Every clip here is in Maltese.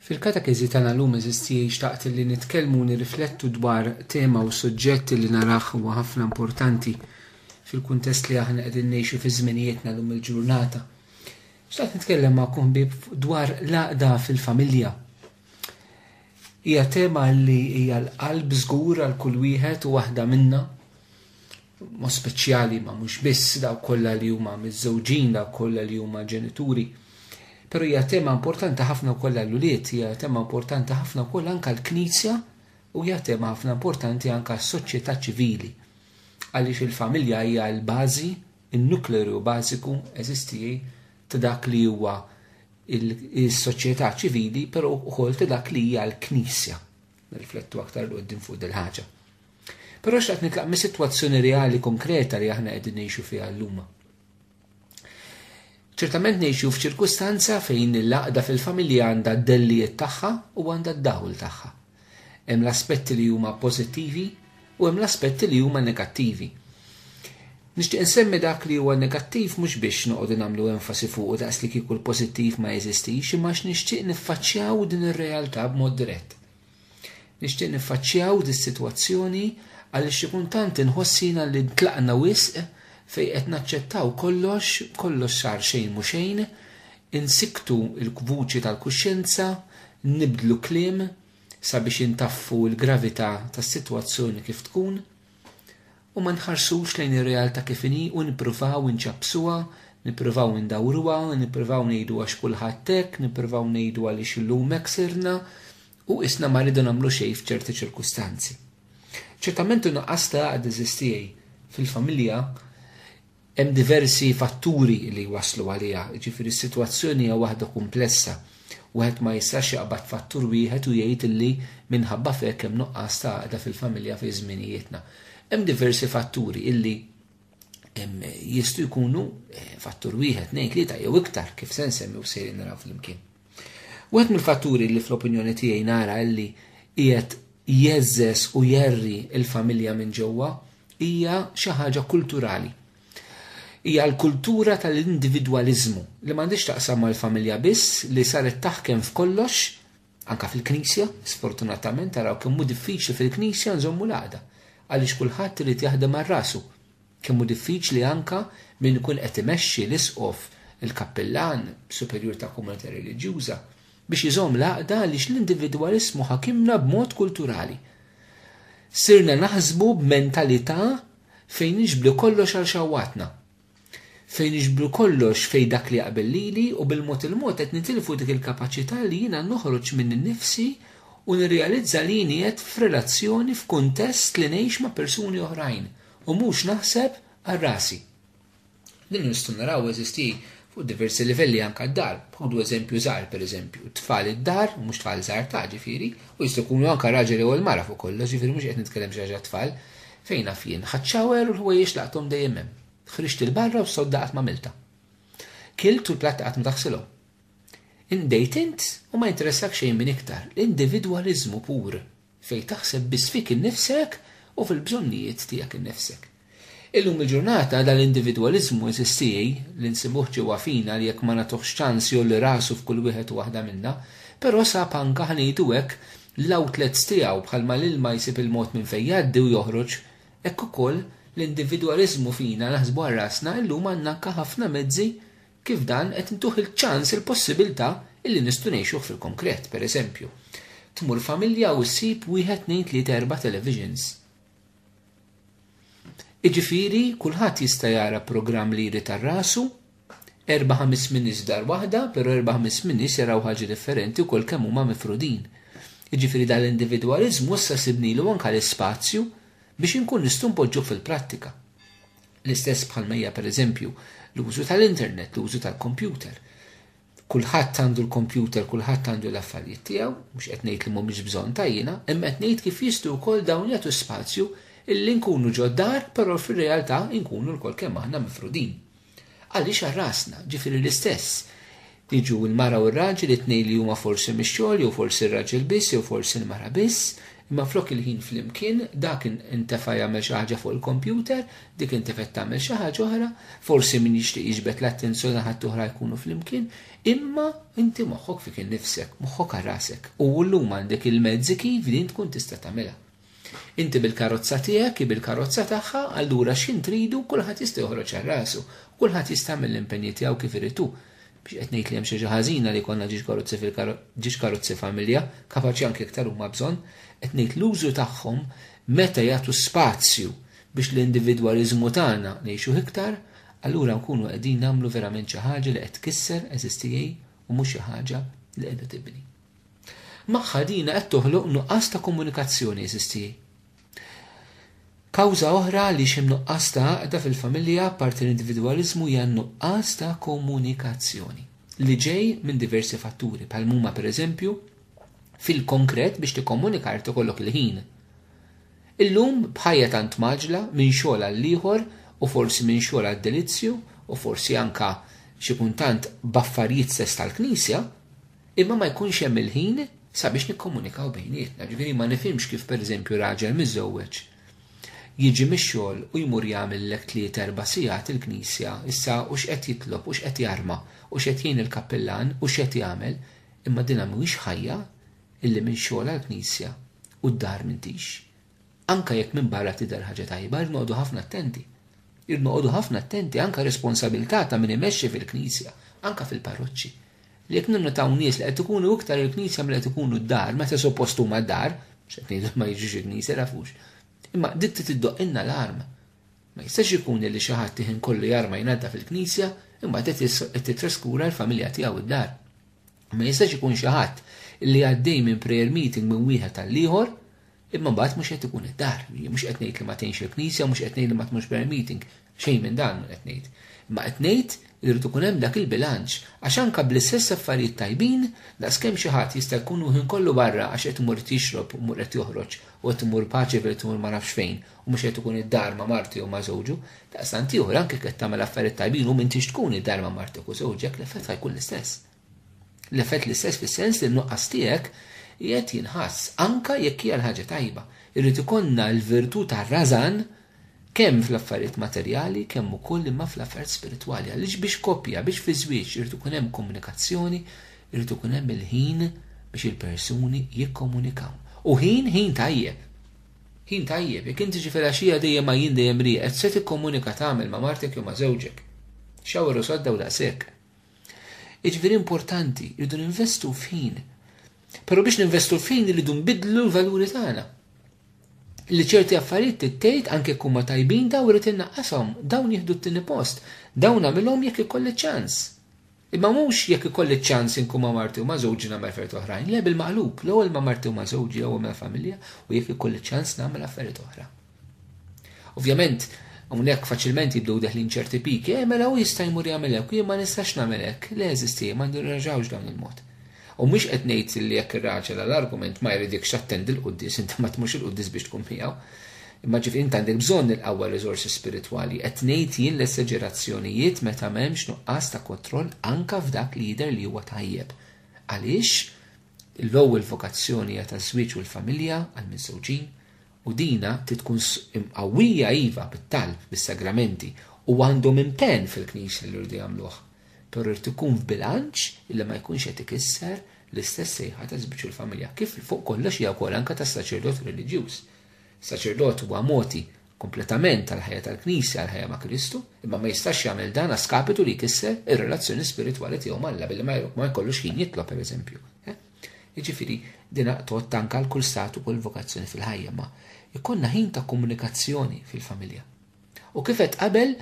Fil-katekezi tagħna llum eżisti xtaqt li nitkellmu nirriflettu dwar tema u suġġett li naraw huwa ħafna importanti fil-kuntest li aħna qegħdin ngħixu fi żminijietna llum il-ġurnata. Xtaqt nitkellem magħkom dwar l-għaqda fil-familja. Hija tema li hija l-qalb żgur għal kull wieħed u waħda minna, ma speċjali ma mhux biss dawk kollha li huma miż-żewġin, dawk kollha li huma ġenituri. Pero hija tema importanti ħafna wkoll għall-ulied, hija tema importanti ħafna wkoll anke għall-Knisja u hija tema ħafna importanti anke għas-soċjetà ċivili. Għaliex il-familja hija l-bażi, in-nukleru bażiku eżisti ta' dak li huwa is-soċjetà ċivili, però wkoll ta' dak li hija l-Knisja. Nirriflettu aktar qudiem fuq din ħaġa. Però x'qed nitlaq mis-sitwazzjoni reali konkreta li aħna qegħdin ngħixu fiha llum. Ċertament ngħixu f'ċirkustanza fejn il-laqda fil-familja għandha d-dellijiet tagħha u għandha d-dawl tagħha. Hemm l-aspetti li huma pożittivi u hemm l-aspetti li huma negattivi. Nixtieq insemmi dak li huwa negattiv mhux biex noqogħdu nagħmlu enfasi fuq daqs li kieku l-pożittiv ma jeżistix, imma nixtieq niffaċċjaw din ir-realtà b'mod dirett. Nixtieq niffaċċjaw dis-sitwazzjoni għaliex xi kultant inħossina li ntlaqna wisq fej qed naċċettaw kollox sar xejn mhu xejn, insiktu l-vuċi tal-kuxjenza, nibdlu kliem sabiex intaffu l-gravità tas-sitwazzjoni kif tkun u ma nħarsux lejn ir-realtà kif inhi u nippruvaw inċabsuha, nippruvaw indawruha, nippruvaw ngħidu għax kulħadd hekk, nippruvaw ngħidu għaliex illum hekk sirna u isna ma rridu nagħmlu xejn f'ċerti ċirkustanzi. Ċertament nuqqas ta' għad eżistijaj fil-familja hemm diversi fatturi li waslu għaliha, ġifieri s-sitwazzjoni hija waħda komplessa. Wieħed ma jistax jaqbad fattur wieħed u jgħid illi minħabba f'hekk hemm nuqqas ta' għaqda fil-familja fi żminijietna. Hemm diversi fatturi illi jistgħu jkunu fattur wieħed, ngħid tlieta jew iktar kif se nsemmi u sejrin naraw flimkien. Wieħed mill-fatturi li fl-opinjoni tiegħi nara illi qiegħed jeżżes u jerri l-familja minn ġewwa hija xi ħaġa kulturali. Hija l-kultura tal-individwaliżmu li m'għandix taqsam mal-familja biss li saret taħkem f'kollox, anke fil-Knisja, sfortunatament taraw kemm hu diffiċli fil-Knisja nżommu l-għaqda, għaliex kulħadd irid jaħdem ar rasu. Kemm hu diffiċli anke min ikun qed imexxi l-isqof il-kappellan superjur ta' komunità reliġjuża biex iżomm l-għaqda għaliex l-individwaliżmu ħakimna b'mod kulturali. Sirna naħsbu b'mentalità fejn niġbdu kollox għal xawwatna. Fejn iġbru kollox fej dak li jaqbel lili u bil-mod il-mod qed nitilfu dik il-kapaċità li jiena noħroġ minn innifsi u nirrealizza li jieni qed f'relazzjoni f'kuntest li ngħix ma' persuni oħrajn u mhux naħseb għal rasi. Din nistgħu naraw eżisti fuq diversi livelli anke d-dar. Ħudu eżempju żgħar pereżempju, tfal id-dar, mhux tfal żgħar ta' ġifieri, u jistgħu jkunu anke raġel jew il-mara fuq kollox, ġifieri mhux qed nitkellem xi ħaġa tfal, fejn naf jien ħadd xawer u l-ħwejjex laqthom dejjem hemm. Ħriġt il-barra u soddaqt ma' milta. Kilt u l-platt qatt ma taħsilhom. Indejt int u ma jinteressak xejn minn iktar. L-individwaliżmu pur fejn taħseb biss fik innifsek u fil-bżonnijiet tiegħek innifsek. Illum il-ġurnata dal-individwaliżmu eżistij li nsibuh ġewwa fina li jekk ma nagħtuhx ċans jolli rasu f'kull wieħed u waħda minna, però sab anke ħanejdu hekk l-outlets tiegħu bħalma l-ilma jsib il-mod minn fejn jgħaddi u joħroġ, hekk ukoll l-individwaliżmu fina naħsbu għal rasna illum għandna anke ħafna mezzi kif dan qed intuħ il-ċans il-possibilità illi nistgħu ngħixuh fil-konkret, pereżempju. Tmur familja u ssib wieħed ngħid li erba' televisions. Jiġifieri kulħadd jista' jara programm li jrid ar-rasu, 4-5 nies dar waħda, però 4-5 nies jaraw ħaġa differenti wkoll kemm huma mifrudin. Jiġifieri dal-individwaliżmu issa sibnilu anke l-ispazju biex inkun nistgħu npoġġu fil-prattika. L-istess bħalmejja pereżempju l-użu tal-internet, l-użu tal-kompjuter. Kulħadd għandu l-kompjuter, kulħadd għandu l-affarijiet tiegħu, mhux qed ngħid li mhumiex bżonn ta' jiena, imma qed ngħid kif jistgħu wkoll dawn jagħtu spazju illi nkunu ġoddar, però fir-realtà nkunu lkoll kemm aħna mifrudin. Għaliex għal rasna, ġifieri l-istess. Jiġu l-mara u r-raġel it-tnejn li huma forsi mix-xogħol jew forsi r-raġel biss jew forsi l-mara biss, Imma flok il-ħin fl-imkien, dak intefa' jagħmel xi ħaġa fuq il-kompjuter, dik intefet tagħmel xi ħaġa oħra, forsi min jixtieq jiġbed l-attenzjoni ħadd oħra jkunu fl-imkien, imma inti moħħok fik innifsek, moħħok għal rasek. U llum għandek il-mezzi kif din tkun tista' tagħmilha. Inti bil-karozza tiegħek, bil-karozza tagħha, allura x'in tridu kulħadd jista' joħroġ għal rasu, kulħadd jista' jagħmel l-impenji tiegħu kif irid hu. Biex qed ngħid li hemm xi ħaġa ħażina li konna ġiex karozzi familja, kapaċi anke iktar huma bżonn, qed ngħid l-użu tagħhom meta jagħtu spazju biex l-individwaliżmu tagħna ngħixu iktar, allura nkunu qegħdin nagħmlu verament xi ħaġa li qed tkisser eżistijej u mhux xi ħaġa li qiegħda tibni. Magħha dina qed toħloq nuqqas ta' komunikazzjoni eżistijej. Kawża oħra li xi nuqqas ta' għaqda fil-familja parti l-individwaliżmu hija nuqqas ta' komunikazzjoni li ġej minn diversi fatturi bħal huma pereżempju fil-konkret biex tikkomunika jrid ikollok il-ħin. Illum bħajja tant maġla minn xogħol għal ieħor u forsi minn xogħol għad-delizzju u forsi anka xi kuntant b'affarijiet stess tal-Knisja, imma ma jkunx hemm il-ħin sabiex nikkomunikaw bejnietna. Ġifieri ma nifhimx kif pereżempju raġel miżżewweġ jiġi mix-xogħol u jmur jagħmellek 3-4 sigħat il-Knisja, issa u x'qed jitlob u x'qed jarma u x'qed jgħin il-kappellan u x'qed jagħmel, imma dinha mhuwiex ħajja illi minn xogħol għall-Knisja u d-dar m'intix. Anka jekk minn barra tidher ħaġa tajba, irnoqogħdu ħafna attenti. Irnoqogħdu ħafna attenti anka responsabilità ta' min imexxi fil-Knisja, anka fil-parroċċi. Li jekk ninnotaw nies li qed ikunu iktar il-Knisja milli qed ikunu d-dar, meta suppost huma d-dar, x'qed ngħidu ma jiġux il-Knisja rafux. Imma dik tiddoqilna l-arm. Ma jistax ikun li xi ħadd iħin kollu jarma jnadda fil-Knisja, imma qed titraskura l-familja tiegħu id-dar. Ma jistax ikun xi ħadd li għaddej minn prayer meeting minn wieħed tal-ieħor, imma mbagħad mhux qed ikun id-dar. Mhux qed ngħid li ma tgħinx il-Knisja, mhux qed ngħid li ma tmux prayer meeting, xejn minn dan qed ngħid. Imma qed ngħid li rrid ikun hemm dak il-bilanċ għax anke bl-istess affarijiet tajbin daqskemm xi ħadd jista' jkun ħin kollu barra għax qed imur tixrob u mur qed joħroġ u qed imur paċi qed imur ma nafx fejn u mhux qed ikun id-dar ma' marti u ma' żewġu, daqstant ieħor anke qed tagħmel affarijiet tajbin u m'intix tkun id-dar ma' martek u żewġek l-effett ħajkun l-istess. L-effett l-istess fis-sens li n-nuqqas tiegħek qiegħed jinħass anke jekk hija l-ħaġa tajba. Irrid ikollna l-virtù tar-rażan kemm fl-affarijiet materjali, kemm ukoll imma fl-affarijiet spiritwali. Għaliex biex koppja, biex fi żwieġ irid ikun hemm komunikazzjoni, irid ikun hemm il-ħin biex il-persuni jikkomunikaw. U ħin tajjeb. Ħin tajjeb, jekk inti ġi filgħaxija dejjem ma jien dejjem rieqed se tikkomunika tagħmel ma' martek jew ma' żewġek. Xawar u sodda u daqshekk. Jiġifieri importanti, irridu ninvestu f'ħin. Però biex ninvestu f'ħin irridu nbidlu l-valuri tagħna. Li ċerti affarijiet tittejt anke kumma tajbin daw irid innaqqashom, dawn jieħdu t-tieni post, dawn nagħmilhom jekk ikolli ċans. Imma mhux jekk ikolli ċans inkun ma' marti u ma' żewġi nagħmel affarijiet oħrajn, le bil-maqlub, l-ewwel ma' marti u ma' żewġi jew ma' familja u jekk ikolli ċans nagħmel affarijiet oħra. Ovvjament, hawnhekk faċilment jibdew deħlin ċerti piki, mela hu jista' jmur jagħmel hekk u jien ma nistax nagħmel hekk, le eżisti, ma nirraġawx dawn il-mod. U mhux qed ngħid li jekk ir-raġel għall-argument ma jridikx attendi l-qudies, inti ma tmux il-qudies biex tkun miegħu. Imma ġifieri inti għandek bżonn il-qawwa riżorsi spiritwali. Qed ngħid jien l-esaġerazzjonijiet meta m'hemmx nuqqas ta' kontroll anke f'dak li jidher li huwa tajjeb. Għaliex l-ewwel vokazzjoni hija taż-żwieġ u l-familja għal miż-żewġin u dina tkun qawwija iva bit-talb, bis-sagramenti u għandhom impenn fil-Knisja li jridu jagħmluh. Però irid ikun f'bilanċ illi ma jkunx qed ikisser l-istess sejħa ta' żwieġ u l-familja. Kif fuq kollox hija wkoll anke tas-saċerdot reliġjuż. Saċerdot huwa moti kompletament tal-ħajja tal-Knisja għall-ħajja ma' Kristu, imma ma jistax jagħmel dan għaskapitu li jkisser ir-relazzjoni spiritwali tiegħu mal-Alla billi ma jkollux ħin jitlob pereżempju. Jiġifieri din tot anke għal kull stat u kull vokazzjoni fil-ħajja, ma jkollna ħin ta' komunikazzjoni fil-familja. U kif qed qabel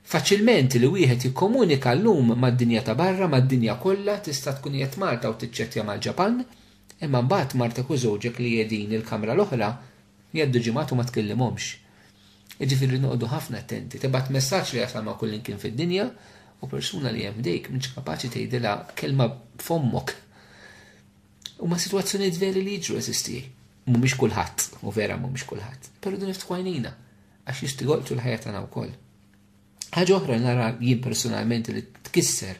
faċilment li wieħed jikkomunika llum mad-dinja ta' barra, mad-dinja kollha, tista' tkun qiegħed Malta u tiċċettja mal-Ġapan, imma mbagħad martek u żewġek li qegħdin il-kamra l-oħra jgħaddu ġimgħat u ma tkellimhomx. Jiġifieri noqogħdu ħafna attenti, tibgħat messaġġ li jasal ma' kull kien fid-dinja u persuna li hemm dejk mhix kapaċi tgħidilha kelma f'ommok. Huma sitwazzjonijiet veri li jiġru eżisti. Mhumiex kulħadd, u vera mhumiex kulħadd. Però din niftħu għajnejna għax jistigoltu l-ħajja tagħna wkoll. Ħaġa oħra nara jien personalment li tkisser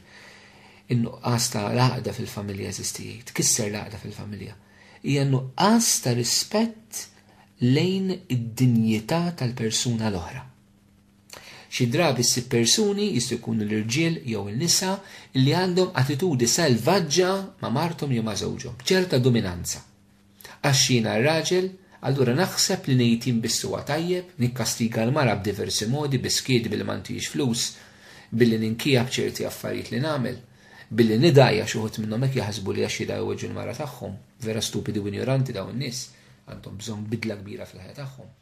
in-nuqqas ta' l-għaqda fil-familja eżistijaj, tkisser l-għaqda fil-familja. hija nuqqas ta' rispett lejn id-dinjità tal-persuna l-oħra. Xi drabi ssib persuni jistgħu jkunu l-irġiel jew il-nisa li għandhom attitudi selvaġġa ma' marthom jew ma' żewġhom, ċerta dominanza. Għax jiena r-raġel, allura naħseb li ngħid jinbissuha tajjeb, nikkastiga l-mara b'diversi modi, biskiedi billi m'għandix flus, billi ninkija b'ċerti affarijiet li nagħmel, billi nidajja xi wħud minnhom hekk jaħsbu li għax jidajweġu l-mara tagħhom, vera stupidi u ignoranti dawn in-nies, għandhom bżonn bidla kbira fil-ħajja tagħhom.